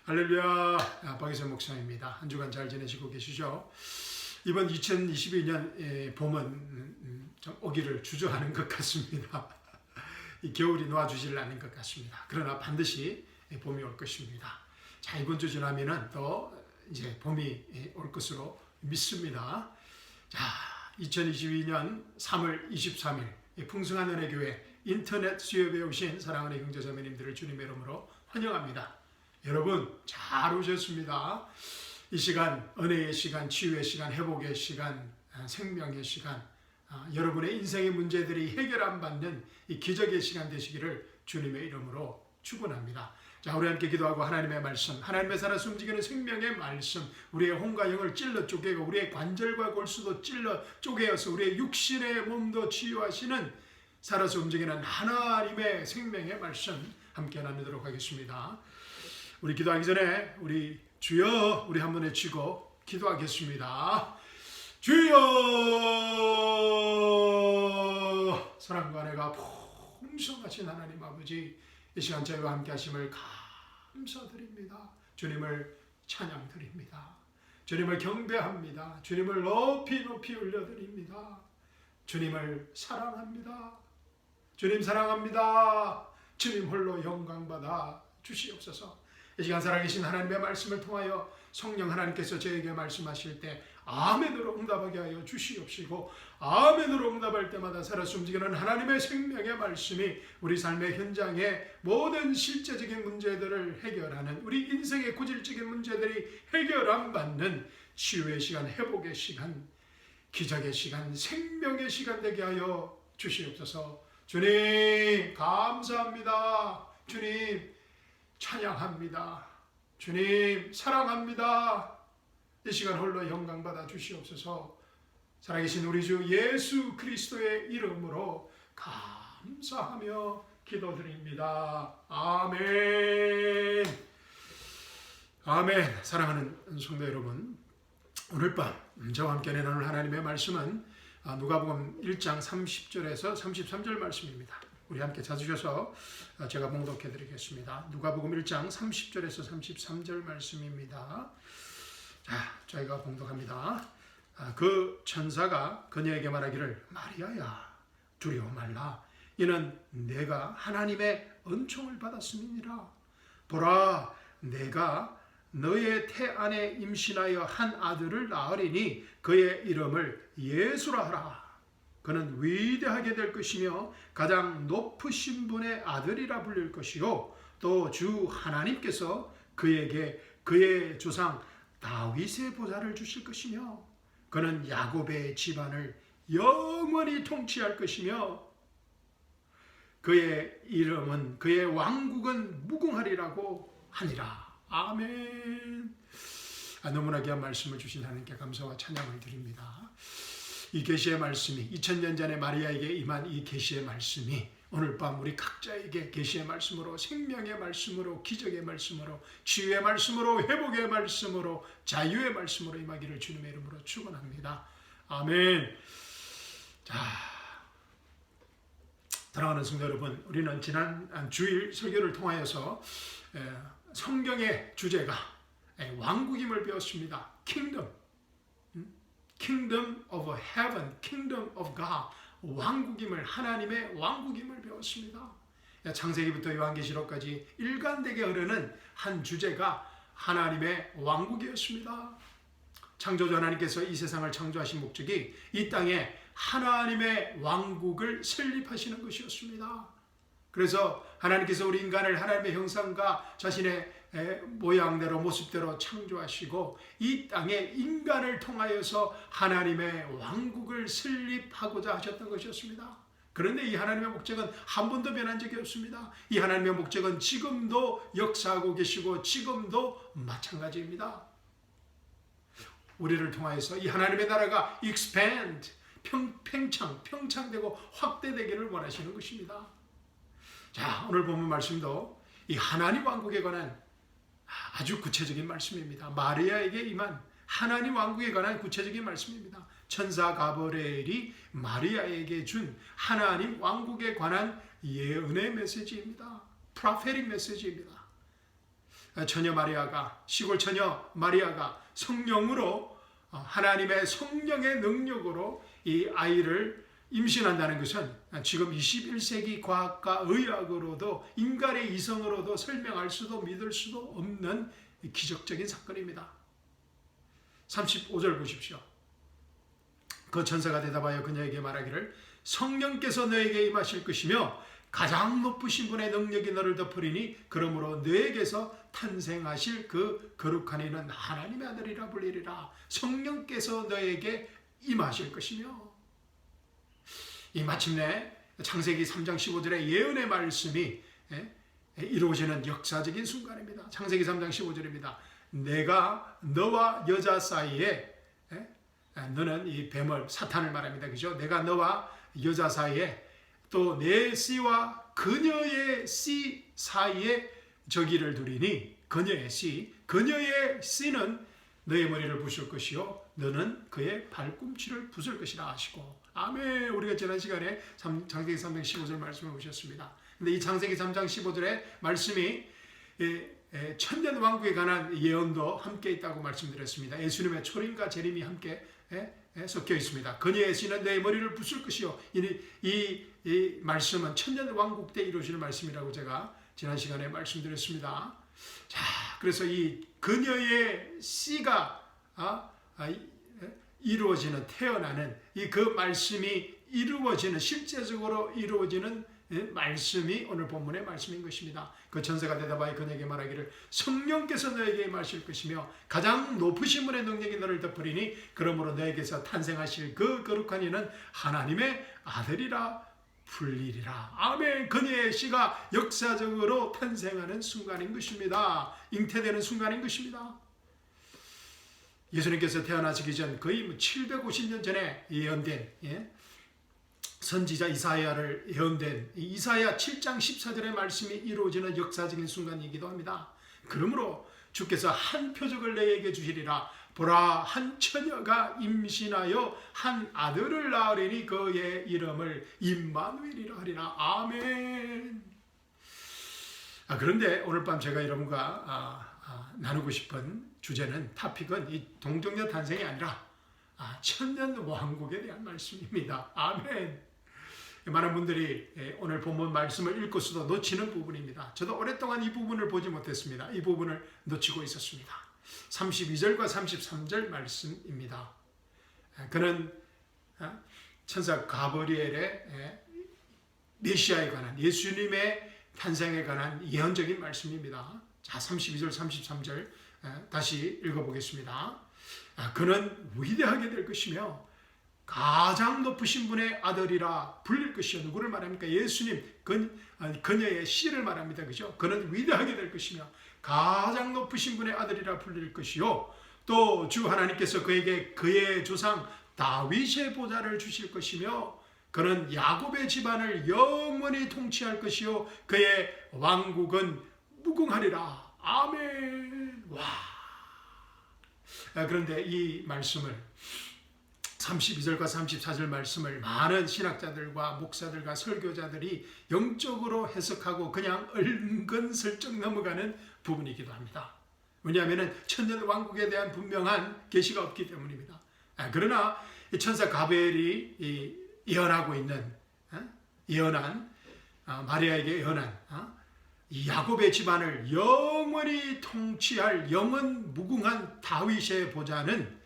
할렐루야, 박이선 목사입니다. 한 주간 잘 지내시고 계시죠? 이번 2022년 봄은 좀 오기를 주저하는 것 같습니다. 이 겨울이 놓아주질 않는 것 같습니다. 그러나 반드시 봄이 올 것입니다. 자, 이번 주 지나면은 또 이제 봄이 올 것으로 믿습니다. 자, 2022년 3월 23일 풍성한 은혜교회 인터넷 수요배에 오신 사랑하는 형제자매님들을 주님의 이름으로 환영합니다. 여러분 잘 오셨습니다. 이 시간 은혜의 시간, 치유의 시간, 회복의 시간, 생명의 시간, 여러분의 인생의 문제들이 해결 안 받는 이 기적의 시간 되시기를 주님의 이름으로 축원합니다. 자, 우리 함께 기도하고 하나님의 말씀, 하나님의 살아서 움직이는 생명의 말씀, 우리의 혼과 영을 찔러 쪼개고 우리의 관절과 골수도 찔러 쪼개어서 우리의 육신의 몸도 치유하시는 살아서 움직이는 하나님의 생명의 말씀 함께 나누도록 하겠습니다. 우리 기도하기 전에 우리 주여 우리 한번 외치고 기도하겠습니다. 주여, 사랑과 은혜가 풍성하신 하나님 아버지, 이 시간 저희와 함께 하심을 감사드립니다. 주님을 찬양드립니다. 주님을 경배합니다. 주님을 높이 올려드립니다. 주님을 사랑합니다. 주님 사랑합니다. 주님 홀로 영광받아 주시옵소서. 이 시간 살아계신 하나님의 말씀을 통하여 성령 하나님께서 저에게 말씀하실 때 아멘으로 응답하게 하여 주시옵시고, 아멘으로 응답할 때마다 살아서 움직이는 하나님의 생명의 말씀이 우리 삶의 현장의 모든 실제적인 문제들을 해결하는, 우리 인생의 고질적인 문제들이 해결 안 받는 치유의 시간, 회복의 시간, 기적의 시간, 생명의 시간 되게 하여 주시옵소서. 주님 감사합니다. 주님 찬양합니다. 주님 사랑합니다. 이 시간 홀로 영광받아 주시옵소서. 살아계신 우리 주 예수 그리스도의 이름으로 감사하며 기도드립니다. 아멘. 아멘. 사랑하는 성도 여러분, 오늘 밤 저와 함께 나눌 하나님의 말씀은 누가복음 1장 30절에서 33절 말씀입니다. 우리 함께 찾으셔서 제가 봉독해 드리겠습니다. 누가복음 1장 30절에서 33절 말씀입니다. 자, 저희가 봉독합니다. 그 천사가 그녀에게 말하기를, 마리아야, 두려워 말라. 이는 내가 하나님의 은총을 받았음이니라. 보라, 내가 너의 태 안에 임신하여 한 아들을 낳으리니 그의 이름을 예수라 하라. 그는 위대하게 될 것이며 가장 높으신 분의 아들이라 불릴 것이요, 또 주 하나님께서 그에게 그의 조상 다윗의 보좌를 주실 것이며 그는 야곱의 집안을 영원히 통치할 것이며 그의 이름은, 그의 왕국은 무궁하리라고 하니라. 아멘. 너무나 귀한 말씀을 주신 하나님께 감사와 찬양을 드립니다. 이 계시의 말씀이 2000년 전에 마리아에게 임한 이 계시의 말씀이 오늘 밤 우리 각자에게 계시의 말씀으로, 생명의 말씀으로, 기적의 말씀으로, 치유의 말씀으로, 회복의 말씀으로, 자유의 말씀으로 임하기를 주님의 이름으로 축원합니다. 아멘. 자, 사랑하는 성도 여러분, 우리는 지난 주일 설교를 통하여서 성경의 주제가 왕국임을 배웠습니다. Kingdom of Heaven, Kingdom of God, 왕국임을, 하나님의 왕국임을 배웠습니다. 창세기부터 요한계시록까지 일관되게 흐르는 한 주제가 하나님의 왕국이었습니다. 창조주 하나님께서 이 세상을 창조하신 목적이 이 땅에 하나님의 왕국을 설립하시는 것이었습니다. 그래서 하나님께서 우리 인간을 하나님의 형상과 자신의 모양대로, 모습대로 창조하시고 이 땅에 인간을 통하여서 하나님의 왕국을 설립하고자 하셨던 것이었습니다. 그런데 이 하나님의 목적은 한 번도 변한 적이 없습니다. 이 하나님의 목적은 지금도 역사하고 계시고 지금도 마찬가지입니다. 우리를 통하여서 이 하나님의 나라가 expand, 평창되고 확대되기를 원하시는 것입니다. 자, 오늘 본문 말씀도 이 하나님 왕국에 관한 아주 구체적인 말씀입니다. 마리아에게 임한 하나님 왕국에 관한 구체적인 말씀입니다. 천사 가브리엘이 마리아에게 준 하나님 왕국에 관한 예언의 메시지입니다. 프로페틱 메시지입니다. 처녀 마리아가, 시골 처녀 마리아가 성령으로, 하나님의 성령의 능력으로 이 아이를 임신한다는 것은 지금 21세기 과학과 의학으로도, 인간의 이성으로도 설명할 수도 믿을 수도 없는 기적적인 사건입니다. 35절 보십시오. 그 천사가 대답하여 그녀에게 말하기를 성령께서 너에게 임하실 것이며 가장 높으신 분의 능력이 너를 덮으리니 그러므로 너에게서 탄생하실 그 거룩한 이는 하나님의 아들이라 불리리라. 성령께서 너에게 임하실 것이며, 이 마침내 창세기 3장 15절의 예언의 말씀이 이루어지는 역사적인 순간입니다. 창세기 3장 15절입니다. 내가 너와 여자 사이에, 너는 이 뱀을, 사탄을 말합니다. 그죠? 내가 너와 여자 사이에, 또 내 씨와 그녀의 씨 사이에 저기를 두리니, 그녀의 씨는 너의 머리를 부술 것이요 너는 그의 발꿈치를 부술 것이라 하시고. 아멘. 우리가 지난 시간에 창세기 3장 15절 말씀을 보셨습니다. 근데 이 창세기 3장 15절의 말씀이 천년 왕국에 관한 예언도 함께 있다고 말씀드렸습니다. 예수님의 초림과 재림이 함께 섞여 있습니다. 그녀의 씨는 너의 머리를 부술 것이요. 이 말씀은 천년 왕국 때 이루어지는 말씀이라고 제가 지난 시간에 말씀드렸습니다. 자, 그래서 이 그녀의 씨가 이루어지는, 태어나는 그 말씀이 이루어지는, 실제적으로 이루어지는 말씀이 오늘 본문의 말씀인 것입니다. 그 천사가 대답하여 그녀에게 말하기를 성령께서 너에게 임하실 것이며 가장 높으신 분의 능력이 너를 덮으리니 그러므로 너에게서 탄생하실 그 거룩한 이는 하나님의 아들이라 불리리라. 아멘. 그녀의 씨가 역사적으로 탄생하는 순간인 것입니다. 잉태되는 순간인 것입니다. 예수님께서 태어나시기 전 거의 750년 전에 예언된, 선지자 이사야를 예언된 이사야 7장 14절의 말씀이 이루어지는 역사적인 순간이기도 합니다. 그러므로 주께서 한 표적을 내게 주시리라. 보라, 한 처녀가 임신하여 한 아들을 낳으리니 그의 이름을 임마누엘이라 하리라. 아멘. 그런데 오늘 밤 제가 여러분과 나누고 싶은 주제는, 타픽은 이 동정녀 탄생이 아니라 천년 왕국에 대한 말씀입니다. 아멘. 많은 분들이 오늘 본문 말씀을 읽고서도 놓치는 부분입니다. 저도 오랫동안 이 부분을 보지 못했습니다. 이 부분을 놓치고 있었습니다. 32절과 33절 말씀입니다. 그는 천사 가브리엘의 메시아에 관한, 예수님의 탄생에 관한 예언적인 말씀입니다. 자, 32절 33절 다시 읽어보겠습니다. 그는 위대하게 될 것이며 가장 높으신 분의 아들이라 불릴 것이요. 누구를 말합니까? 예수님, 그녀의 씨를 말합니다. 그죠? 그는 위대하게 될 것이며 가장 높으신 분의 아들이라 불릴 것이요. 또 주 하나님께서 그에게 그의 조상 다윗의 보좌를 주실 것이며 그는 야곱의 집안을 영원히 통치할 것이요. 그의 왕국은 무궁하리라. 아멘. 와. 그런데 이 말씀을, 32절과 34절 말씀을 많은 신학자들과 목사들과 설교자들이 영적으로 해석하고 그냥 은근슬쩍 넘어가는 부분이기도 합니다. 왜냐하면 천년 왕국에 대한 분명한 계시가 없기 때문입니다. 그러나 천사 가브리엘이 예언하고 있는, 마리아에게 예언한 야곱의 집안을 영원히 통치할 영원 무궁한 다윗의 보좌는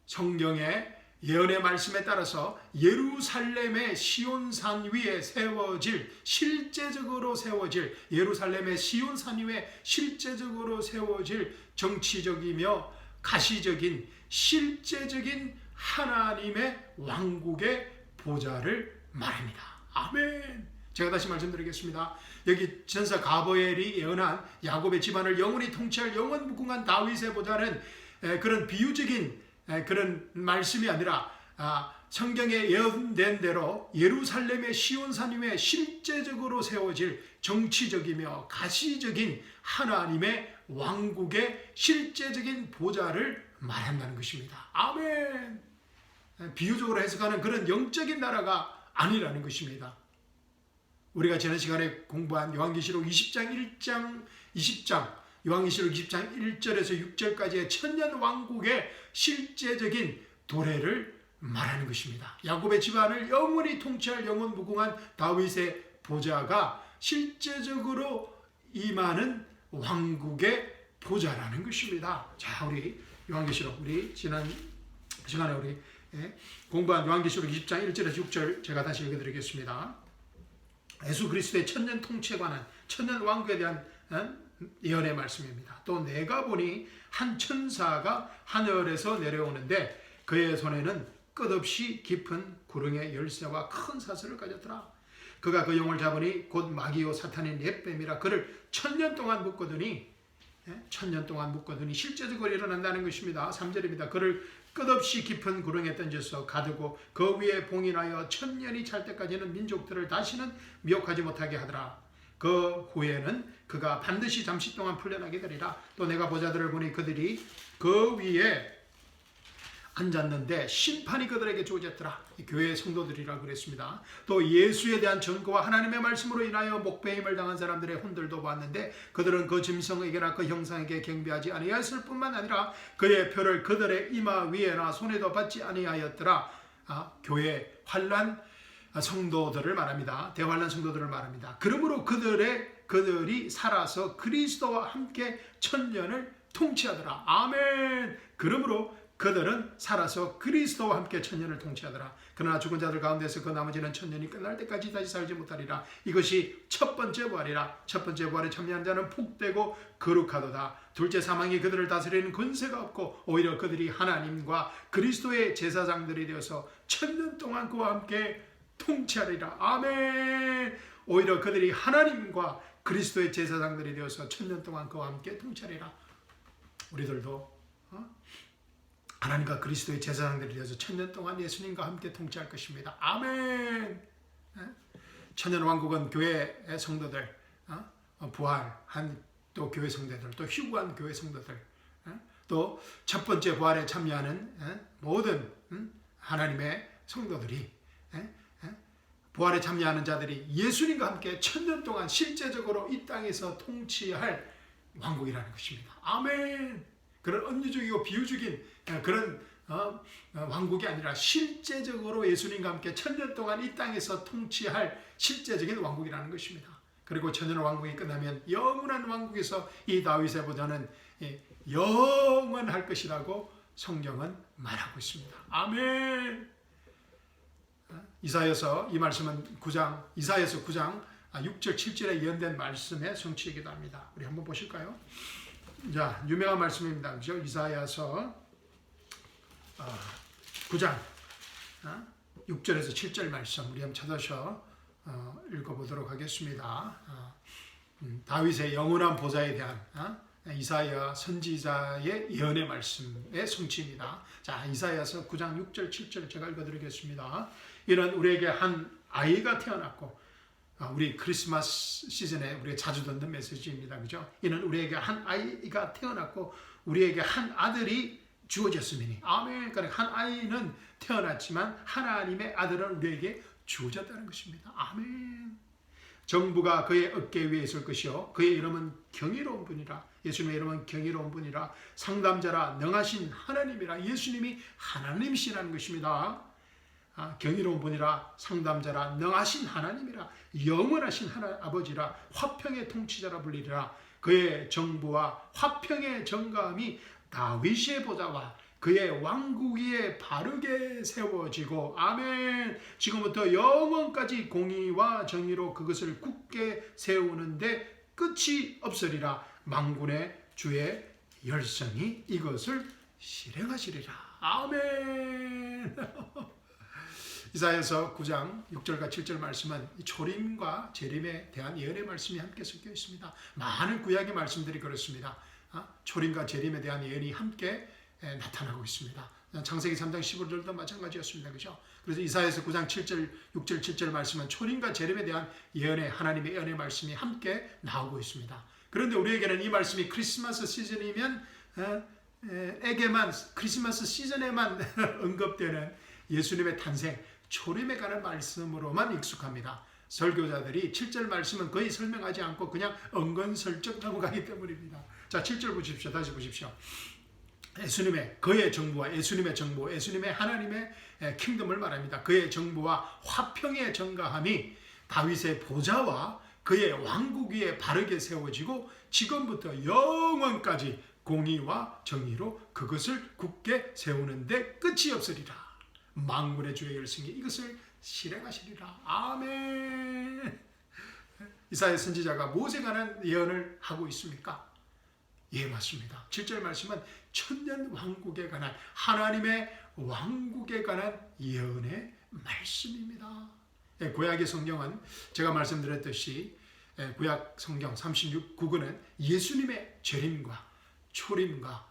성경의 예언의 말씀에 따라서 예루살렘의 시온산 위에 세워질, 실제적으로 세워질, 예루살렘의 시온산 위에 실제적으로 세워질 정치적이며 가시적인, 실제적인 하나님의 왕국의 보좌를 말합니다. 아멘. 제가 다시 말씀드리겠습니다. 여기 천사 가브리엘이 예언한 야곱의 집안을 영원히 통치할 영원 무궁한 다윗의 보좌는 그런 비유적인 그런 말씀이 아니라 성경에 예언된 대로 예루살렘의 시온산 위에 실제적으로 세워질 정치적이며 가시적인 하나님의 왕국의 실제적인 보좌를 말한다는 것입니다. 아멘. 비유적으로 해석하는 그런 영적인 나라가 아니라는 것입니다. 우리가 지난 시간에 공부한 요한계시록 20장 1장 20장 요한계시록 20장 1절에서 6절까지의 천년 왕국의 실제적인 도래를 말하는 것입니다. 야곱의 집안을 영원히 통치할 영원 무궁한 다윗의 보좌가 실제적으로 임하는 왕국의 보좌라는 것입니다. 자, 우리 요한계시록, 우리 지난 시간에 우리 공부한 요한계시록 20장 1절에서 6절 제가 다시 읽어드리겠습니다. 예수 그리스도의 천년 통치에 관한 천년 왕국에 대한 예언의 말씀입니다. 또 내가 보니 한 천사가 하늘에서 내려오는데 그의 손에는 끝없이 깊은 구렁의 열쇠와 큰 사슬을 가졌더라. 그가 그 영을 잡으니 곧 마귀요 사탄인 옛뱀이라 그를 천년 동안 묶거더니 실제적으로 일어난다는 것입니다. 3절입니다. 그를 끝없이 깊은 구렁에 던져서 가두고 그 위에 봉인하여 천년이 찰 때까지는 민족들을 다시는 미혹하지 못하게 하더라. 그 후에는 그가 반드시 잠시 동안 풀려나게 되리라. 또 내가 보자들을 보니 그들이 그 위에 앉았는데 심판이 그들에게 주어졌더라. 교회의 성도들이라 그랬습니다. 또 예수에 대한 증거와 하나님의 말씀으로 인하여 목배임을 당한 사람들의 혼들도 봤는데 그들은 그 짐승에게나 그 형상에게 경배하지 아니하였을 뿐만 아니라 그의 표를 그들의 이마 위에나 손에도 받지 아니하였더라. 교회 환난 성도들을 말합니다. 대환난 성도들을 말합니다. 그러므로 그들이 살아서 그리스도와 함께 천년을 통치하더라. 아멘. 그러므로 그들은 살아서 그리스도와 함께 천년을 통치하더라. 그러나 죽은 자들 가운데서 그 나머지는 천년이 끝날 때까지 다시 살지 못하리라. 이것이 첫 번째 부활이라. 첫 번째 부활에 참여한 자는 복되고 거룩하도다. 둘째 사망이 그들을 다스리는 권세가 없고 오히려 그들이 하나님과 그리스도의 제사장들이 되어서 천년 동안 그와 함께 통치하리라. 아멘. 오히려 그들이 하나님과 그리스도의 제사장들이 되어서 천년 동안 그와 함께 통치하리라. 우리들도 하나님과 그리스도의 제사장들이 되어서 천년 동안 예수님과 함께 통치할 것입니다. 아멘. 천년 왕국은 교회의 성도들, 부활한 또 교회 성도들, 또 휴구한 교회 성도들, 또 첫 번째 부활에 참여하는 모든 하나님의 성도들이, 부활에 참여하는 자들이 예수님과 함께 천년 동안 실제적으로 이 땅에서 통치할 왕국이라는 것입니다. 아멘. 그런 은유적이고 비유적인 그런 왕국이 아니라 실제적으로 예수님과 함께 천년 동안 이 땅에서 통치할 실제적인 왕국이라는 것입니다. 그리고 천년 왕국이 끝나면 영원한 왕국에서 이 다윗의 보좌는 영원할 것이라고 성경은 말하고 있습니다. 아멘. 이사야서 이 말씀은 이사야서 9장 6절 7절에 예언된 말씀의 성취이기도 합니다. 우리 한번 보실까요? 자, 유명한 말씀입니다. 그죠? 이사야서 9장 6절에서 7절 말씀 우리 한번 찾아서 읽어보도록 하겠습니다. 다윗의 영원한 보좌에 대한 이사야 선지자의 예언의 말씀의 성취입니다. 자, 이사야서 9장 6절 7절 제가 읽어드리겠습니다. 이는 우리에게 한 아이가 태어났고, 우리 크리스마스 시즌에 우리가 자주 듣는 메시지입니다. 그죠? 이는 우리에게 한 아이가 태어났고 우리에게 한 아들이 주어졌음이니. 아멘. 그러니까 한 아이는 태어났지만 하나님의 아들은 우리에게 주어졌다는 것입니다. 아멘. 정부가 그의 어깨 위에 있을 것이요 그의 이름은 경이로운 분이라. 예수님의 이름은 경이로운 분이라. 상담자라 능하신 하나님이라. 예수님이 하나님이시라는 것입니다. 경이로운 분이라. 상담자라. 능하신 하나님이라. 영원하신 아버지라. 화평의 통치자라 불리리라. 그의 정부와 화평의 정감이 다윗의 보좌와 그의 왕국 위에 바르게 세워지고, 아멘. 지금부터 영원까지 공의와 정의로 그것을 굳게 세우는데 끝이 없으리라. 만군의 주의 열성이 이것을 실행하시리라. 아멘. 이사야서 9장 6절과 7절 말씀은 초림과 재림에 대한 예언의 말씀이 함께 섞여 있습니다. 많은 구약의 말씀들이 그렇습니다. 초림과 재림에 대한 예언이 함께 나타나고 있습니다. 창세기 3장 15절도 마찬가지였습니다. 그죠? 그래서 이사야서 9장 7절, 6절, 7절 말씀은 초림과 재림에 대한 예언의 하나님의 예언의 말씀이 함께 나오고 있습니다. 그런데 우리에게는 이 말씀이 크리스마스 시즌이면 크리스마스 시즌에만 언급되는 예수님의 탄생, 초림에 관한 말씀으로만 익숙합니다. 설교자들이 7절 말씀은 거의 설명하지 않고 그냥 은근슬쩍 넘어가기 때문입니다. 자, 7절 보십시오. 다시 보십시오. 예수님의 그의 정부와 예수님의 정부, 예수님의 하나님의 킹덤을 말합니다. 그의 정부와 화평의 정가함이 다윗의 보좌와 그의 왕국 위에 바르게 세워지고 지금부터 영원까지 공의와 정의로 그것을 굳게 세우는데 끝이 없으리라. 만군의 주의 열심히 이것을 실행하시리라. 아멘. 이사야 선지자가 무엇에 관한 예언을 하고 있습니까? 예, 맞습니다. 7절 말씀은 천년 왕국에 관한 하나님의 왕국에 관한 예언의 말씀입니다. 구약의 성경은 제가 말씀드렸듯이 구약 성경 36구권은 예수님의 재림과 초림과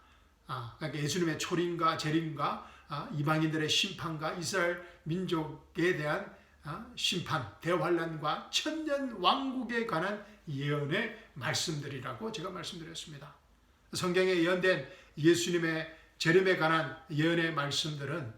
그러니까 예수님의 초림과 재림과 이방인들의 심판과 이스라엘 민족에 대한 심판, 대환란과 천년 왕국에 관한 예언의 말씀들이라고 제가 말씀드렸습니다. 성경에 예언된 예수님의 재림에 관한 예언의 말씀들은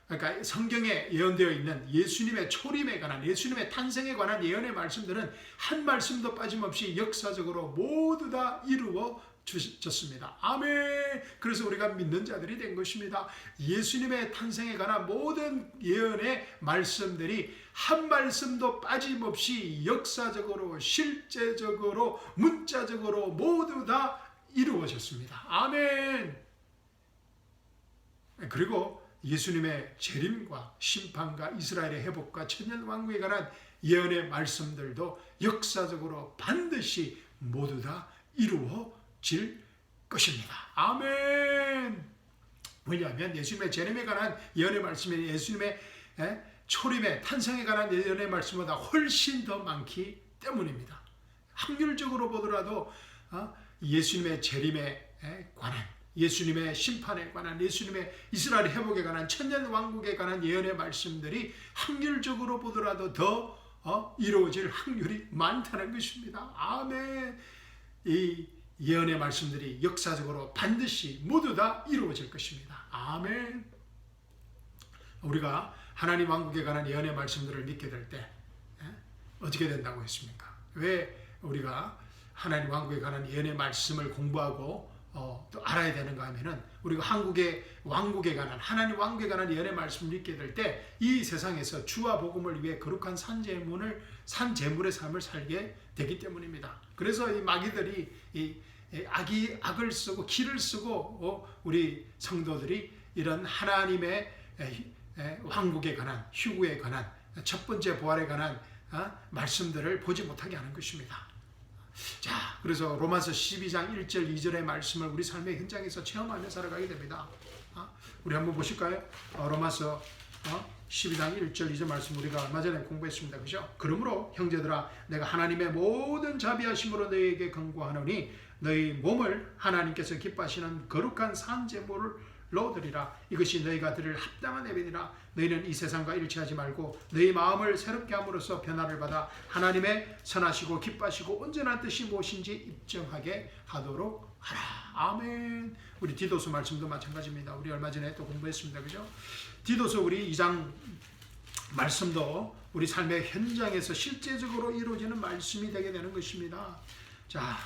그러니까 성경에 예언되어 있는 예수님의 초림에 관한 예수님의 탄생에 관한 예언의 말씀들은 한 말씀도 빠짐없이 역사적으로 모두 다 이루어졌습니다. 아멘. 그래서 우리가 믿는 자들이 된 것입니다. 예수님의 탄생에 관한 모든 예언의 말씀들이 한 말씀도 빠짐없이 역사적으로 실제적으로 문자적으로 모두 다 이루어졌습니다. 아멘. 그리고 예수님의 재림과 심판과 이스라엘의 회복과 천년 왕국에 관한 예언의 말씀들도 역사적으로 반드시 모두 다 이루어질 것입니다. 아멘. 왜냐하면 예수님의 재림에 관한 예언의 말씀이 예수님의 초림의 탄생에 관한 예언의 말씀보다 훨씬 더 많기 때문입니다. 확률적으로 보더라도 예수님의 재림에 관한 예수님의 심판에 관한 예수님의 이스라엘 회복에 관한 천년 왕국에 관한 예언의 말씀들이 확률적으로 보더라도 더 이루어질 확률이 많다는 것입니다. 아멘. 이 예언의 말씀들이 역사적으로 반드시 모두 다 이루어질 것입니다. 아멘. 우리가 하나님 왕국에 관한 예언의 말씀들을 믿게 될 때 어떻게 된다고 했습니까? 왜 우리가 하나님 왕국에 관한 예언의 말씀을 공부하고 또 알아야 되는가 하면은 우리가 한국의 왕국에 관한 하나님 왕국에 관한 예언의 말씀을 믿게 될 때 이 세상에서 주와 복음을 위해 거룩한 산재물의 삶을 살게 되기 때문입니다. 그래서 이 마귀들이 악을 쓰고 기를 쓰고 우리 성도들이 이런 하나님의 왕국에 관한 휴구에 관한 첫 번째 부활에 관한 말씀들을 보지 못하게 하는 것입니다. 자, 그래서 로마서 12장 1절 2절의 말씀을 우리 삶의 현장에서 체험하며 살아가게 됩니다. 우리 한번 보실까요? 로마서 12장 1절 2절 말씀 우리가 얼마 전에 공부했습니다. 그죠? 그러므로 형제들아 내가 하나님의 모든 자비하심으로 너희에게 권고하노니 너희 몸을 하나님께서 기뻐하시는 거룩한 산제물로 드리라. 이것이 너희가 드릴 합당한 예배니라. 너희는 이 세상과 일치하지 말고 너희 마음을 새롭게 함으로써 변화를 받아 하나님의 선하시고 기뻐하시고 온전한 뜻이 무엇인지 입증하게 하도록 하라. 아멘. 우리 디도서 말씀도 마찬가지입니다. 우리 얼마 전에 또 공부했습니다. 그죠? 디도서 우리 2장 말씀도 우리 삶의 현장에서 실제적으로 이루어지는 말씀이 되게 되는 것입니다. 자,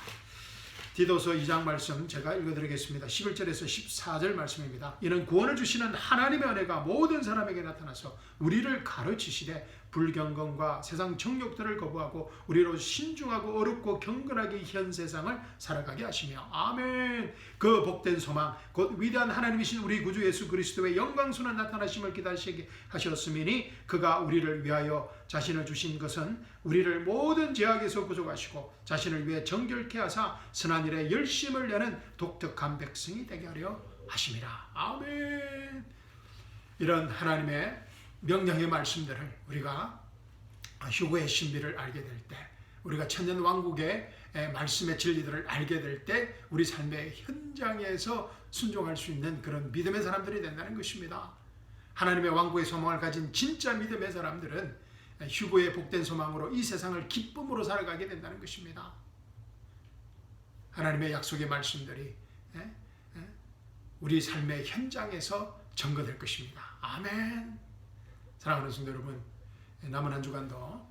디도서 2장 말씀 제가 읽어드리겠습니다. 11절에서 14절 말씀입니다. 이는 구원을 주시는 하나님의 은혜가 모든 사람에게 나타나서 우리를 가르치시되 불경건과 세상 정욕들을 거부하고 우리로 신중하고 어렵고 경건하게 현 세상을 살아가게 하시며 아멘. 그 복된 소망 곧 위대한 하나님이신 우리 구주 예수 그리스도의 영광스러운 나타나심을 기다리시게 하셨음이니 그가 우리를 위하여 자신을 주신 것은 우리를 모든 죄악에서 구속하시고 자신을 위해 정결케 하사 선한 일에 열심을 내는 독특한 백성이 되게 하려 하심이라. 아멘. 이런 하나님의 명령의 말씀들을 우리가 휴거의 신비를 알게 될 때 우리가 천년 왕국의 말씀의 진리들을 알게 될 때 우리 삶의 현장에서 순종할 수 있는 그런 믿음의 사람들이 된다는 것입니다. 하나님의 왕국의 소망을 가진 진짜 믿음의 사람들은 휴거의 복된 소망으로 이 세상을 기쁨으로 살아가게 된다는 것입니다. 하나님의 약속의 말씀들이 우리 삶의 현장에서 증거될 것입니다. 아멘. 사랑하는 성도 여러분, 남은 한 주간도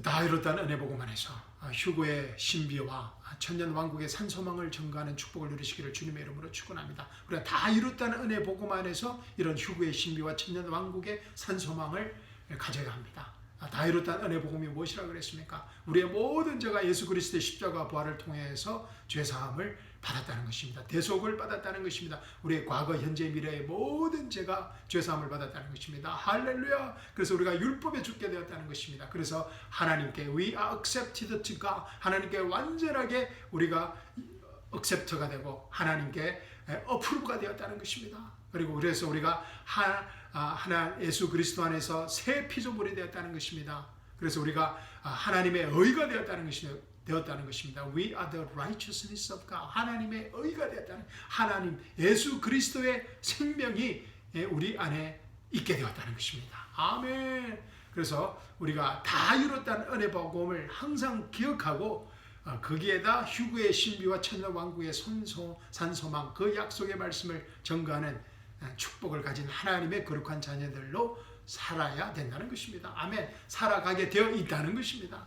다 이뤘다는 은혜 복음 안에서 휴거의 신비와 천년 왕국의 산소망을 전가하는 축복을 누리시기를 주님의 이름으로 축원합니다. 우리가 다 이뤘다는 은혜 복음 안에서 이런 휴거의 신비와 천년 왕국의 산소망을 가져야 합니다. 다 이뤘다는 은혜 복음이 무엇이라고 그랬습니까? 우리의 모든 죄가 예수 그리스도의 십자가 부활을 통해서 죄사함을 받았다는 것입니다. 대속을 받았다는 것입니다. 우리의 과거, 현재, 미래의 모든 죄가 죄사함을 받았다는 것입니다. 할렐루야! 그래서 우리가 율법에 죽게 되었다는 것입니다. 그래서 하나님께 we are accepted to God, 하나님께 완전하게 우리가 accept가 되고 하나님께 approve가 되었다는 것입니다. 그리고 그래서 우리가 하나 예수 그리스도 안에서 새 피조물이 되었다는 것입니다. 그래서 우리가 하나님의 의가 되었다는 것입니다. We are the righteousness of God. 하나님의 의가 되었다는, 하나님 예수 그리스도의 생명이 우리 안에 있게 되었다는 것입니다. 아멘. 그래서 우리가 다 이뤘다는 은혜 복음을 항상 기억하고 거기에다 휴거의 신비와 천년 왕국의 산소망 그 약속의 말씀을 전가하는 축복을 가진 하나님의 거룩한 자녀들로 살아야 된다는 것입니다. 아멘. 살아가게 되어 있다는 것입니다.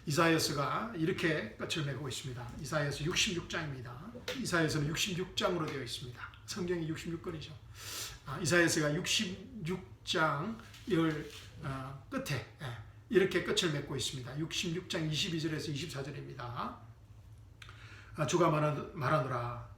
이사야서가 이렇게 끝을 맺고 있습니다. 이사야서 66장입니다. 이사야서는 66장으로 되어 있습니다. 성경이 66권이죠. 이사야서가 66장 끝에 이렇게 끝을 맺고 있습니다. 66장 22절에서 24절입니다. 주가 말하노라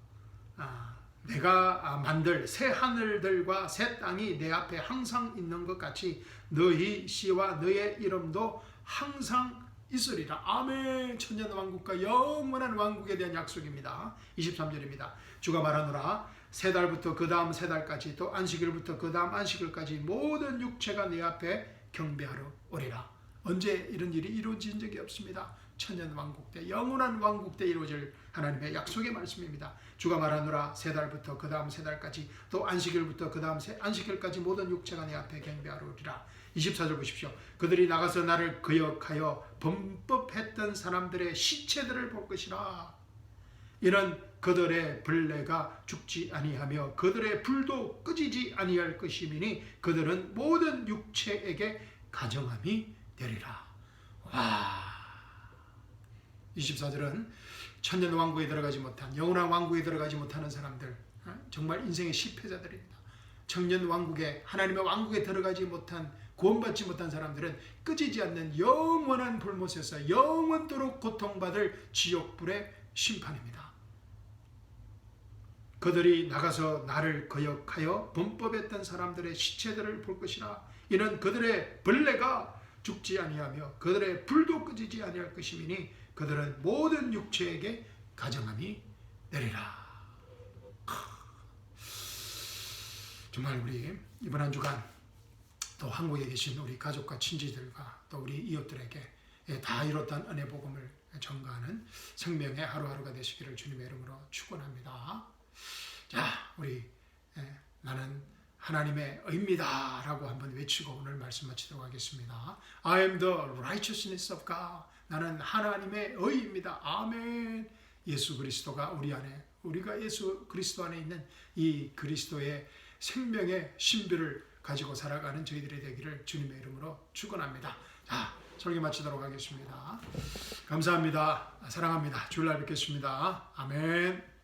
내가 만들 새 하늘들과 새 땅이 내 앞에 항상 있는 것 같이 너희 씨와 너의 이름도 항상 있으리라. 아멘. 천년 왕국과 영원한 왕국에 대한 약속입니다. 23절입니다. 주가 말하노라 세 달부터 그 다음 세 달까지 또 안식일부터 그 다음 안식일까지 모든 육체가 내 앞에 경배하러 오리라. 언제 이런 일이 이루어진 적이 없습니다. 천년 왕국 때 영원한 왕국 때 이루어질 하나님의 약속의 말씀입니다. 주가 말하노라 세 달부터 그 다음 세 달까지 또 안식일부터 그 다음 안식일까지 모든 육체가 내 앞에 경배하러 오리라. 24절 보십시오. 그들이 나가서 나를 거역하여 범법했던 사람들의 시체들을 볼 것이라. 이는 그들의 벌레가 죽지 아니하며 그들의 불도 끄지지 아니할 것이니 그들은 모든 육체에게 가정함이 되리라. 와. 24절은 천년 왕국에 들어가지 못한 영원한 왕국에 들어가지 못하는 사람들, 정말 인생의 실패자들입니다. 천년 왕국에 하나님의 왕국에 들어가지 못한 구원받지 못한 사람들은 끄지지 않는 영원한 불못에서 영원토록 고통받을 지옥불의 심판입니다. 그들이 나가서 나를 거역하여 범법했던 사람들의 시체들을 볼 것이라. 이는 그들의 벌레가 죽지 아니하며 그들의 불도 끄지지 아니할 것이니 그들은 모든 육체에게 가정함이 되리라. 정말 우리 이번 한 주간 또 한국에 계신 우리 가족과 친지들과 또 우리 이웃들에게 다 이뤘다는 은혜 복음을 전가하는 생명의 하루하루가 되시기를 주님의 이름으로 축원합니다. 자, 우리 나는 하나님의 의입니다 라고 한번 외치고 오늘 말씀 마치도록 하겠습니다. I am the righteousness of God. 나는 하나님의 의입니다. 아멘. 예수 그리스도가 우리 안에, 우리가 예수 그리스도 안에 있는 이 그리스도의 생명의 신비를 가지고 살아가는 저희들이 되기를 주님의 이름으로 축원합니다. 자, 설교 마치도록 하겠습니다. 감사합니다. 사랑합니다. 주일날 뵙겠습니다. 아멘.